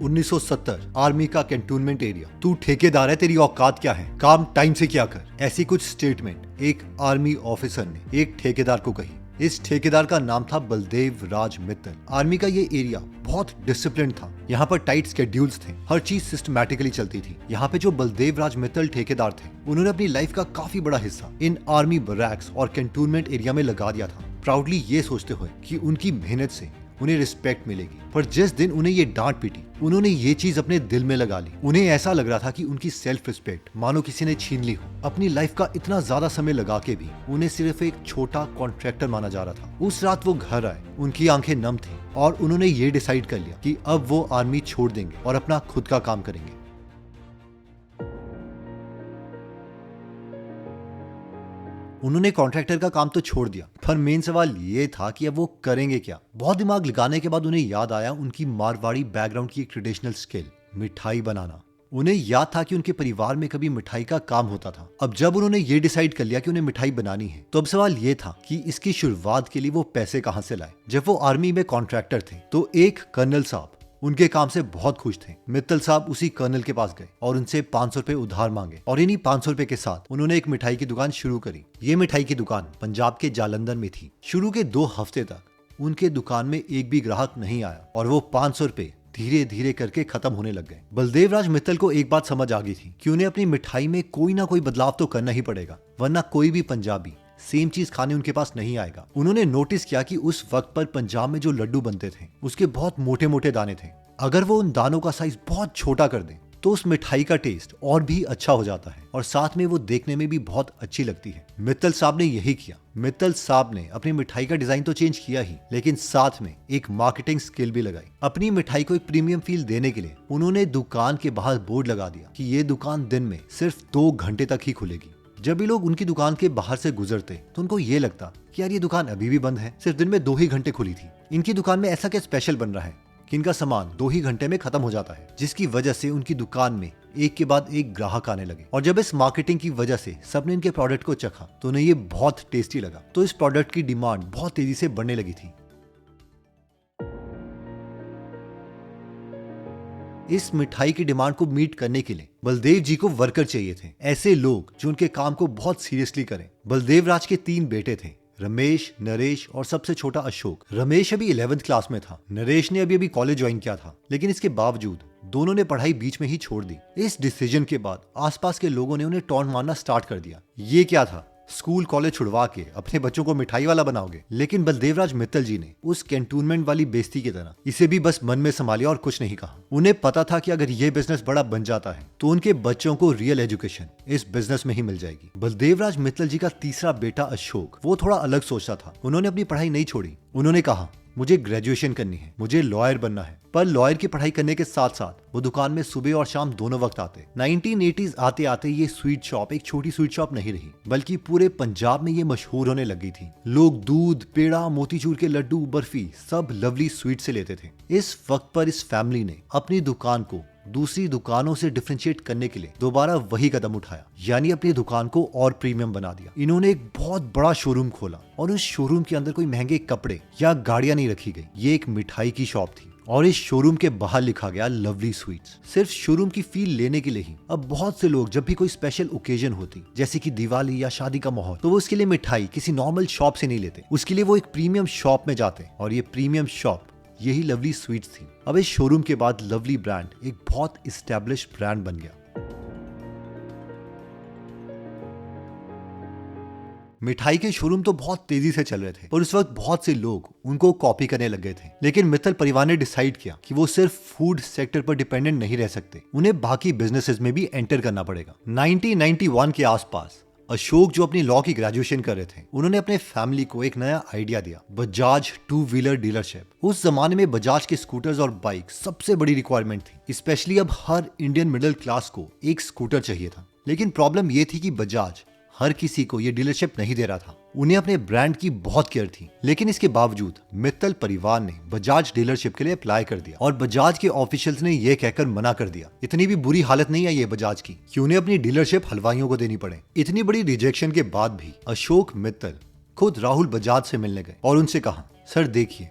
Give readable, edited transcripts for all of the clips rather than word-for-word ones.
1970 army का cantonment area. तू ठेकेदार है, तेरी औकात क्या है, काम टाइम से क्या कर। ऐसी कुछ स्टेटमेंट एक आर्मी ऑफिसर ने एक ठेकेदार को कही। इस ठेकेदार का नाम था बलदेव राज मित्तल। आर्मी का ये एरिया बहुत डिसिप्लिन था। यहाँ पर टाइट स्केड्यूल्स थे, हर चीज सिस्टमैटिकली चलती थी। यहाँ पे जो बलदेव राज मित्तल ठेकेदार थे, उन्होंने अपनी लाइफ का काफी बड़ा हिस्सा इन आर्मी बैरक्स और कैंटोनमेंट एरिया में लगा दिया था, प्राउडली ये सोचते हुए कि उनकी मेहनत से उन्हें रिस्पेक्ट मिलेगी। पर जिस दिन उन्हें ये डांट पीटी, उन्होंने ये चीज अपने दिल में लगा ली। उन्हें ऐसा लग रहा था कि उनकी सेल्फ रिस्पेक्ट मानो किसी ने छीन ली हो। अपनी लाइफ का इतना ज्यादा समय लगा के भी उन्हें सिर्फ एक छोटा कॉन्ट्रैक्टर माना जा रहा था। उस रात वो घर आए, उनकी आंखें नम थी और उन्होंने ये डिसाइड कर लिया कि अब वो आर्मी छोड़ देंगे और अपना खुद का काम करेंगे। उन्होंने कॉन्ट्रैक्टर का काम तो छोड़ दिया, पर मेन सवाल ये था कि अब वो करेंगे क्या। बहुत दिमाग लगाने के बाद उन्हें याद आया उनकी मारवाड़ी बैकग्राउंड की एक ट्रेडिशनल स्किल, मिठाई बनाना। उन्हें याद था कि उनके परिवार में कभी मिठाई का काम होता था। अब जब उन्होंने ये डिसाइड कर लिया कि उन्हें मिठाई बनानी है, तो अब सवाल ये था कि इसकी शुरुआत के लिए वो पैसे कहाँ से लाए। जब वो आर्मी में कॉन्ट्रैक्टर थे तो एक कर्नल साहब उनके काम से बहुत खुश थे। मित्तल साहब उसी कर्नल के पास गए और उनसे 500 रुपए उधार मांगे और इन्हीं 500 रुपए के साथ उन्होंने एक मिठाई की दुकान शुरू करी। ये मिठाई की दुकान पंजाब के जालंधर में थी। शुरू के 2 हफ्ते तक उनके दुकान में एक भी ग्राहक नहीं आया और वो 500 रुपए धीरे धीरे करके खत्म होने लग गए। बलदेव राज मित्तल को एक बात समझ आ गई थी कि उन्हें अपनी मिठाई में कोई ना कोई बदलाव तो करना ही पड़ेगा, वरना कोई भी पंजाबी सेम चीज खाने उनके पास नहीं आएगा। उन्होंने नोटिस किया कि उस वक्त पर पंजाब में जो लड्डू बनते थे उसके बहुत मोटे मोटे दाने थे। अगर वो उन दानों का साइज बहुत छोटा कर दें तो उस मिठाई का टेस्ट और भी अच्छा हो जाता है और साथ में वो देखने में भी बहुत अच्छी लगती है। मित्तल साहब ने यही किया। मित्तल साहब ने अपनी मिठाई का डिजाइन तो चेंज किया ही, लेकिन साथ में एक मार्केटिंग स्किल भी लगाई। अपनी मिठाई को एक प्रीमियम फील देने के लिए उन्होंने दुकान के बाहर बोर्ड लगा दिया कि ये दुकान दिन में सिर्फ 2 घंटे तक ही खुलेगी। जब भी लोग उनकी दुकान के बाहर से गुजरते तो उनको ये लगता कि यार ये दुकान अभी भी बंद है, सिर्फ दिन में 2 ही घंटे खुली थी। इनकी दुकान में ऐसा क्या स्पेशल बन रहा है कि इनका सामान 2 ही घंटे में खत्म हो जाता है, जिसकी वजह से उनकी दुकान में एक के बाद एक ग्राहक आने लगे। और जब इस मार्केटिंग की वजह से सबने इनके प्रोडक्ट को चखा तो उन्हें ये बहुत टेस्टी लगा, तो इस प्रोडक्ट की डिमांड बहुत तेजी से बढ़ने लगी थी। इस मिठाई की डिमांड को मीट करने के लिए बलदेव जी को वर्कर चाहिए थे, ऐसे लोग जो उनके काम को बहुत सीरियसली करें। बलदेव राज के 3 बेटे थे, रमेश, नरेश और सबसे छोटा अशोक। रमेश अभी 11th क्लास में था। नरेश ने अभी कॉलेज ज्वाइन किया था, लेकिन इसके बावजूद दोनों ने पढ़ाई बीच में ही छोड़ दी। इस डिसीजन के बाद आसपास के लोगों ने उन्हें टॉन्ट मारना स्टार्ट कर दिया। ये क्या था, स्कूल कॉलेज छुड़वा के अपने बच्चों को मिठाई वाला बनाओगे। लेकिन बलदेवराज मित्तल जी ने उस कैंटोनमेंट वाली बेइज्जती की तरह इसे भी बस मन में संभालिया और कुछ नहीं कहा। उन्हें पता था कि अगर ये बिजनेस बड़ा बन जाता है तो उनके बच्चों को रियल एजुकेशन इस बिजनेस में ही मिल जाएगी। बलदेवराज मित्तल जी का तीसरा बेटा अशोक, वो थोड़ा अलग सोचता था। उन्होंने अपनी पढ़ाई नहीं छोड़ी। उन्होंने कहा मुझे ग्रेजुएशन करनी है, मुझे लॉयर बनना है। पर लॉयर की पढ़ाई करने के साथ साथ वो दुकान में सुबह और शाम दोनों वक्त आते। 1980s आते आते ये स्वीट शॉप एक छोटी स्वीट शॉप नहीं रही, बल्कि पूरे पंजाब में ये मशहूर होने लगी थी। लोग दूध, पेड़ा, मोतीचूर के लड्डू, बर्फी सब लवली स्वीट से लेते थे। इस वक्त पर इस फैमिली ने अपनी दुकान को दूसरी दुकानों से डिफरेंशिएट करने के लिए दोबारा वही कदम उठाया, यानी अपनी दुकान को और प्रीमियम बना दिया। इन्होंने एक बहुत बड़ा शोरूम खोला और उस शोरूम के अंदर कोई महंगे कपड़े या गाड़ियां नहीं रखी गई। ये एक मिठाई की शॉप थी और इस शोरूम के बाहर लिखा गया लवली स्वीट्स। सिर्फ शोरूम की फील लेने के लिए ही अब बहुत से लोग जब भी कोई स्पेशल ओकेजन होती, जैसे कि दिवाली या शादी का माहौल, तो वो उसके लिए मिठाई किसी नॉर्मल शॉप से नहीं लेते, उसके लिए वो एक प्रीमियम शॉप में जाते। और ये प्रीमियम शॉप यही लवली स्वीट्स थी। अब इस शोरूम के बाद लवली ब्रांड एक बहुत एस्टैब्लिश ब्रांड बन गया। मिठाई के शोरूम तो बहुत तेजी से चल रहे थे और उस वक्त बहुत से लोग उनको कॉपी करने लग गए थे। लेकिन मित्तल परिवार ने डिसाइड किया कि वो सिर्फ फूड सेक्टर पर डिपेंडेंट नहीं रह सकते, उन्हें बाकी बिजनेसेस में भी एंटर करना पड़ेगा। 1991 के आसपास अशोक, जो अपनी लॉ की ग्रेजुएशन कर रहे थे, उन्होंने अपने फैमिली को एक नया आइडिया दिया, बजाज 2 व्हीलर डीलरशिप। उस जमाने में बजाज के स्कूटर्स और बाइक सबसे बड़ी रिक्वायरमेंट थी। स्पेशली अब हर इंडियन मिडिल क्लास को एक स्कूटर चाहिए था। लेकिन प्रॉब्लम ये थी कि बजाज हर किसी को ये डीलरशिप नहीं दे रहा था। उन्हें अपने ब्रांड की बहुत केयर थी। लेकिन इसके बावजूद मित्तल परिवार ने बजाज डीलरशिप के लिए अप्लाई कर दिया और बजाज के ऑफिशियल्स ने यह कहकर मना कर दिया, इतनी भी बुरी हालत नहीं है ये बजाज की कि उन्हें अपनी डीलरशिप हलवाइयों को देनी पड़े। इतनी बड़ी रिजेक्शन के बाद भी अशोक मित्तल खुद राहुल बजाज से मिलने गए और उनसे कहा, सर देखिए,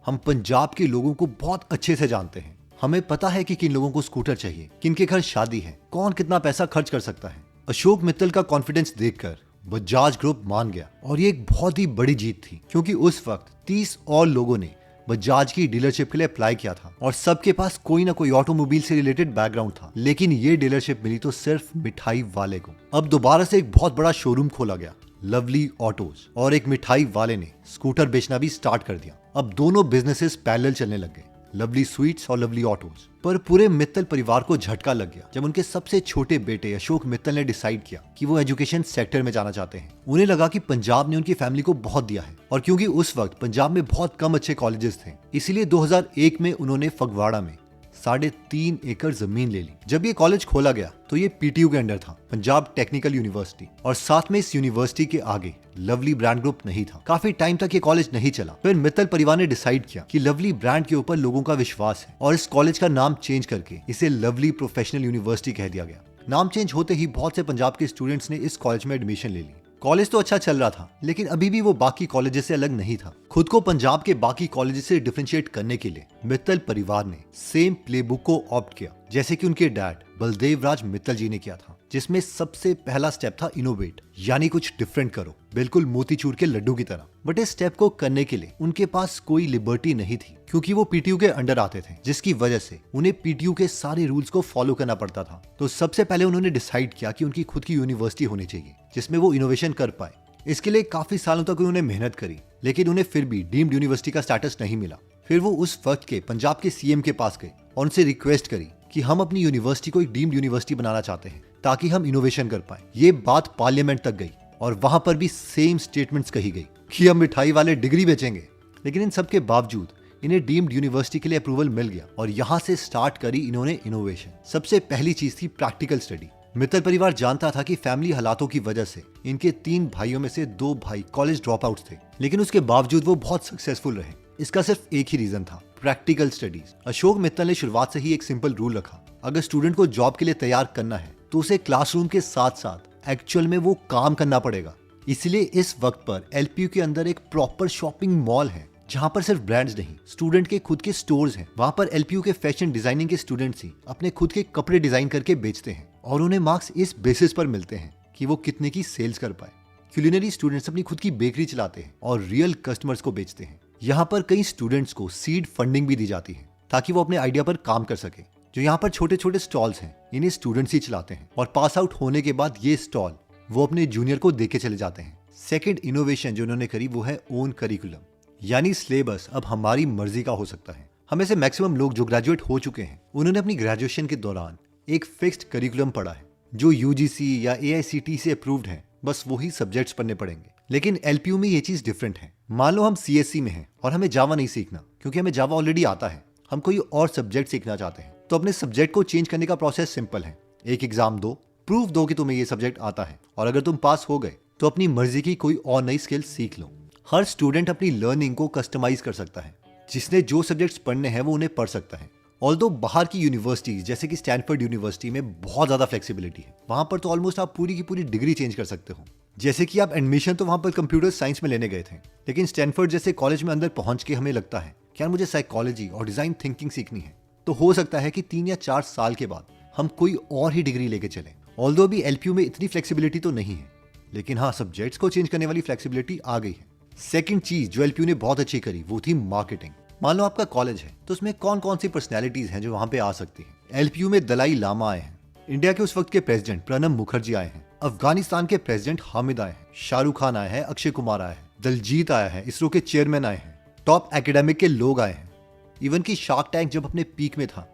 हम पंजाब के लोगों को बहुत अच्छे से जानते हैं हमें पता है कि किन लोगों को स्कूटर चाहिए, किनके घर शादी है, कौन कितना पैसा खर्च कर सकता है। अशोक मित्तल का कॉन्फिडेंस देखकर बजाज ग्रुप मान गया और ये एक बहुत ही बड़ी जीत थी, क्योंकि उस वक्त 30 और लोगों ने बजाज की डीलरशिप के लिए अप्लाई किया था और सबके पास कोई ना कोई ऑटोमोबाइल से रिलेटेड बैकग्राउंड था। लेकिन ये डीलरशिप मिली तो सिर्फ मिठाई वाले को। अब दोबारा से एक बहुत बड़ा शोरूम खोला गया, लवली ऑटोज, और एक मिठाई वाले ने स्कूटर बेचना भी स्टार्ट कर दिया। अब दोनों बिजनेसेस पैरेलल चलने लग गए, लवली स्वीट्स और लवली ऑटोज। पर पूरे मित्तल परिवार को झटका लग गया जब उनके सबसे छोटे बेटे अशोक मित्तल ने डिसाइड किया कि वो एजुकेशन सेक्टर में जाना चाहते हैं। उन्हें लगा कि पंजाब ने उनकी फैमिली को बहुत दिया है, और क्योंकि उस वक्त पंजाब में बहुत कम अच्छे कॉलेजेस थे, इसीलिए 2001 में उन्होंने फगवाड़ा में 3.5 एकड़ जमीन ले ली। जब ये कॉलेज खोला गया तो ये पीटीयू के अंडर था, पंजाब टेक्निकल यूनिवर्सिटी, और साथ में इस यूनिवर्सिटी के आगे लवली ब्रांड ग्रुप नहीं था। काफी टाइम तक ये कॉलेज नहीं चला। फिर मित्तल परिवार ने डिसाइड किया कि लवली ब्रांड के ऊपर लोगों का विश्वास है, और इस कॉलेज का नाम चेंज करके इसे लवली प्रोफेशनल यूनिवर्सिटी कह दिया गया। नाम चेंज होते ही बहुत से पंजाब के स्टूडेंट्स ने इस कॉलेज में एडमिशन ले ली। कॉलेज तो अच्छा चल रहा था, लेकिन अभी भी वो बाकी कॉलेजेस से अलग नहीं था। खुद को पंजाब के बाकी कॉलेजेस से डिफरेंशिएट करने के लिए मित्तल परिवार ने सेम प्लेबुक को ऑप्ट किया जैसे कि उनके डैड बलदेव राज मित्तल जी ने किया था, जिसमें सबसे पहला स्टेप था इनोवेट, यानी कुछ डिफरेंट करो, बिल्कुल मोतीचूर के लड्डू की तरह। बट इस स्टेप को करने के लिए उनके पास कोई लिबर्टी नहीं थी, क्योंकि वो पीटीयू के अंडर आते थे, जिसकी वजह से उन्हें पीटीयू के सारे रूल्स को फॉलो करना पड़ता था। तो सबसे पहले उन्होंने डिसाइड किया कि उनकी खुद की यूनिवर्सिटी होनी चाहिए जिसमें वो इनोवेशन कर पाए। इसके लिए काफी सालों तक उन्होंने मेहनत करी, लेकिन उन्हें फिर भी डीम्ड यूनिवर्सिटी का स्टेटस नहीं मिला। फिर वो उस वक्त के पंजाब के सीएम के पास गए और उनसे रिक्वेस्ट करी कि हम अपनी यूनिवर्सिटी को एक डीम्ड यूनिवर्सिटी बनाना चाहते हैं ताकि हम इनोवेशन कर पाए। ये बात पार्लियामेंट तक गई और वहां पर भी सेम स्टेटमेंट्स कही गई कि हम मिठाई वाले डिग्री बेचेंगे। लेकिन इन सब के बावजूद इन्हें डीम्ड यूनिवर्सिटी के लिए अप्रूवल मिल गया और यहाँ से स्टार्ट करी इन्होंने इनोवेशन। सबसे पहली चीज थी प्रैक्टिकल स्टडी। मित्तल परिवार जानता था कि फैमिली हालातों की वजह से इनके 3 भाइयों में से 2 भाई कॉलेज ड्रॉप आउट थे, लेकिन उसके बावजूद वो बहुत सक्सेसफुल रहे। इसका सिर्फ एक ही रीजन था, प्रैक्टिकल स्टडीज। अशोक मित्तल ने शुरुआत से ही एक सिंपल रूल रखा, अगर स्टूडेंट को जॉब के लिए तैयार करना है तो उसे क्लासरूम के साथ साथ एक्चुअल में वो काम करना पड़ेगा। इसलिए इस वक्त पर एलपीयू के अंदर एक प्रॉपर शॉपिंग मॉल है जहां पर सिर्फ ब्रांड्स नहीं, स्टूडेंट के खुद के स्टोर्स हैं। वहां पर एलपीयू के फैशन डिजाइनिंग के स्टूडेंट्स ही अपने खुद के कपड़े डिजाइन करके बेचते हैं और उन्हें मार्क्स इस बेसिस पर मिलते हैं कि वो कितने की सेल्स कर पाए। क्यूलिनरी स्टूडेंट्स अपनी खुद की बेकरी चलाते हैं और रियल कस्टमर्स को बेचते हैं। यहाँ पर कई स्टूडेंट्स को सीड फंडिंग भी दी जाती है ताकि वो अपने आइडिया पर काम कर सके। जो यहाँ पर छोटे छोटे स्टॉल्स हैं, इन्हें स्टूडेंट्स ही चलाते हैं और पास आउट होने के बाद ये स्टॉल वो अपने जूनियर को देके चले जाते हैं। सेकेंड इनोवेशन जो उन्होंने करी वो है ओन करिकुलम, यानी सिलेबस अब हमारी मर्जी का हो सकता है। हमें से मैक्सिमम लोग जो ग्रेजुएट हो चुके हैं उन्होंने अपनी ग्रेजुएशन के दौरान एक फिक्स्ड करिकुलम पढ़ा है जो यूजीसी या एआईसीटी से अप्रूव्ड है, बस वही सब्जेक्ट्स पढ़ने पड़ेंगे। लेकिन एलपीयू में ये चीज डिफरेंट है। मान लो हम सीएससी में हैं और हमें जावा नहीं सीखना क्योंकि हमें जावा ऑलरेडी आता है, हम कोई और सब्जेक्ट सीखना चाहते हैं, तो अपने सब्जेक्ट को चेंज करने का प्रोसेस सिंपल है। एक एग्जाम दो, प्रूफ दो कि तुम्हें ये सब्जेक्ट आता है, और अगर तुम पास हो गए तो अपनी मर्जी की कोई और नई स्किल सीख लो। हर स्टूडेंट अपनी लर्निंग को कस्टमाइज कर सकता है, जिसने जो सब्जेक्ट्स पढ़ने हैं वो उन्हें पढ़ सकता है। ऑल्दो बाहर की यूनिवर्सिटीज जैसे कि स्टैनफोर्ड यूनिवर्सिटी में बहुत ज्यादा फ्लेक्सिबिलिटी है, वहां पर तो ऑलमोस्ट आप पूरी की पूरी डिग्री चेंज कर सकते हो। जैसे कि आप एडमिशन तो वहां पर कंप्यूटर साइंस में लेने गए थे, लेकिन स्टैनफोर्ड जैसे कॉलेज में अंदर पहुंच के हमें लगता है कि यार मुझे साइकोलॉजी और डिजाइन थिंकिंग सीखनी है, तो हो सकता है कि 3 या 4 साल के बाद हम कोई और ही डिग्री लेके चलें। ऑल्दो अभी एलपीयू में इतनी फ्लेक्सिबिलिटी तो नहीं है, लेकिन हाँ सब्जेक्ट्स को चेंज करने वाली फ्लेक्सिबिलिटी आ गई है। सेकंड चीज जो एलपीयू ने बहुत अच्छी करी वो थी मार्केटिंग। मान लो आपका कॉलेज है तो उसमें कौन कौन सी पर्सनैलिटीज हैं जो वहां पे आ सकती हैं। एलपीयू में दलाई लामा आए हैं, इंडिया के उस वक्त के प्रेसिडेंट प्रणब मुखर्जी आए हैं, अफगानिस्तान के प्रेसिडेंट हामिद आए हैं, शाहरुख खान आए हैं, अक्षय कुमार आए हैं, दलजीत आया है, इसरो के चेयरमैन आए हैं, टॉप एकेडमिक के लोग आए हैं। इवन की शार्क टैंक जब अपने पीक में था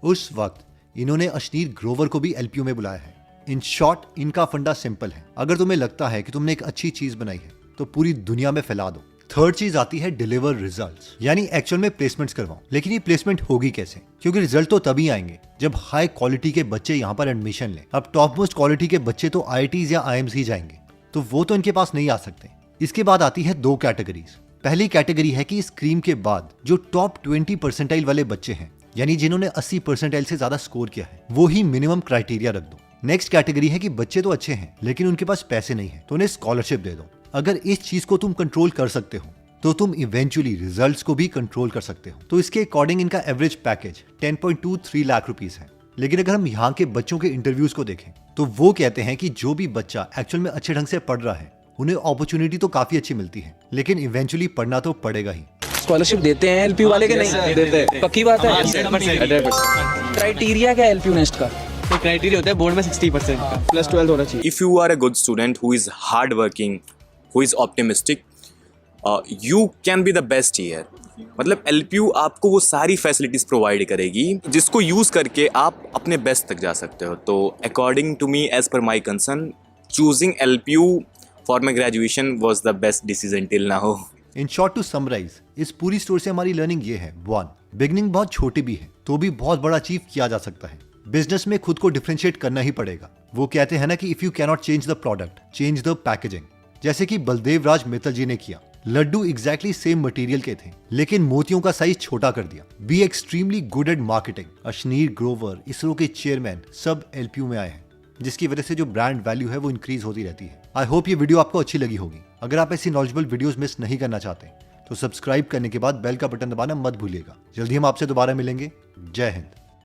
उस वक्त इन्होंने अश्नीर ग्रोवर को भी एलपीयू में बुलाया है। इन शॉर्ट इनका फंडा सिंपल है, अगर तुम्हें लगता है कि तुमने एक अच्छी चीज बनाई है तो पूरी दुनिया में फैला दो। थर्ड चीज आती है डिलीवर रिजल्ट्स, यानी एक्चुअल में प्लेसमेंट्स करवाओ। लेकिन ये प्लेसमेंट होगी कैसे, क्योंकि रिजल्ट तो तभी आएंगे जब हाई क्वालिटी के बच्चे यहाँ पर एडमिशन लें। अब टॉप मोस्ट क्वालिटी के बच्चे तो आईआईटीज या आईएम्स ही जाएंगे, तो वो तो इनके पास नहीं आ सकते। इसके बाद आती है 2 कैटेगरीज। पहली कैटेगरी है कि स्क्रीन के बाद जो टॉप 20 परसेंटाइल वाले बच्चे हैं, यानी जिन्होंने 80 परसेंटाइल से ज्यादा स्कोर किया है, वो ही मिनिमम क्राइटेरिया रख दो। नेक्स्ट कैटेगरी है कि बच्चे तो अच्छे हैं लेकिन उनके पास पैसे नहीं है, तो उन्हें स्कॉलरशिप दे दो। अगर इस चीज को तुम कंट्रोल कर सकते हो तो तुम इवेंचुअली रिजल्ट्स को भी कंट्रोल कर सकते हो। तो इसके अकॉर्डिंग इनका एवरेज पैकेज 10.23 लाख रुपीस है। लेकिन अगर हम यहाँ के बच्चों के इंटरव्यूज को देखें तो वो कहते हैं कि जो भी बच्चा एक्चुअल में अच्छे ढंग से पढ़ रहा है उन्हें अपॉर्चुनिटी तो काफी अच्छी मिलती है, लेकिन इवेंचुअली पढ़ना तो पड़ेगा ही। स्कॉलरशिप देते हैं एलपीयू वाले के नहीं देते? पक्की बात है। 100%। क्राइटेरिया क्या है एलपीयू नेस्ट का? तो क्राइटेरिया होता है बोर्ड में 60% का प्लस 12 होना चाहिए। If you are a good student who is hardworking, who is optimistic, you can be the best here. मतलब LPU आपको वो सारी फैसिलिटीज प्रोवाइड करेगी जिसको यूज करके आप अपने बेस्ट तक जा सकते हो। तो according to me, as per my concern, choosing LPU for my graduation was the best decision till now. In short to summarise, इस पूरी स्टोरी से हमारी लर्निंग ये है, 1, बिगनिंग बहुत छोटी भी है तो भी बहुत बड़ा अचीव किया जा सकता है। बिजनेस में खुद को डिफरेंशिएट करना ही पड़ेगा। वो कहते हैं ना कि if you cannot change the product, change the packaging. जैसे कि बलदेव राज मित्तल जी ने किया। लड्डू एग्जैक्टली सेम मटेरियल के थे लेकिन मोतियों का साइज छोटा कर दिया। Be extremely good at marketing. Ashneer Grover, ISRO के चेयरमैन, सब LPU में आए हैं, जिसकी वजह से जो ब्रांड वैल्यू है वो इंक्रीज होती रहती है। आई होप ये वीडियो आपको अच्छी लगी होगी। अगर आप ऐसी नॉलेजेबल वीडियोस मिस नहीं करना चाहते तो सब्सक्राइब करने के बाद बेल का बटन दबाना मत भूलिएगा। जल्दी हम आपसे दोबारा मिलेंगे। जय हिंद।